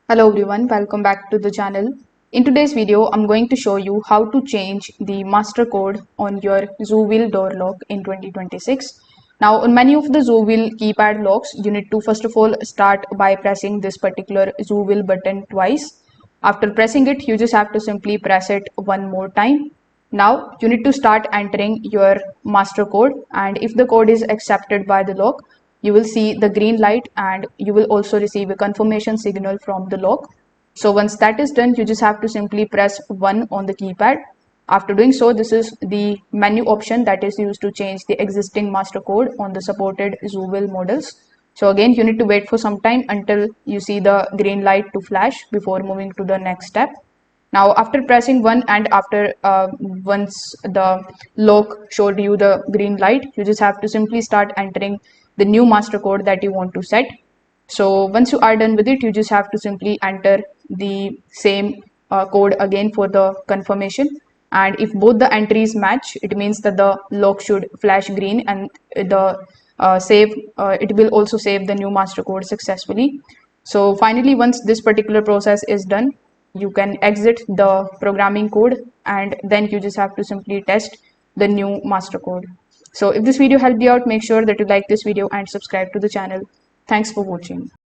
Hello everyone, welcome back to the channel. In today's video, I'm going to show you how to change the master code on your Zowill door lock in 2026. Now, on many of the Zowill keypad locks, you need to first of all start by pressing this particular Zowill button twice. After pressing it, you just have to simply press it one more time. Now, you need to start entering your master code, and if the code is accepted by the lock, you will see the green light and you will also receive a confirmation signal from the lock. So once that is done, you just have to simply press 1 on the keypad. After doing so, this is the menu option that is used to change the existing master code on the supported Zowill models. So again, you need to wait for some time until you see the green light to flash before moving to the next step. Now, after pressing 1 and after once the lock showed you the green light, you just have to simply start entering the new master code that you want to set. So once you are done with it, you just have to simply enter the same code again for the confirmation. And if both the entries match, it means that the lock should flash green and the it will also save the new master code successfully. So finally, once this particular process is done, you can exit the programming code and then you just have to simply test the new master code. So if this video helped you out, make sure that you like this video and subscribe to the channel. Thanks for watching.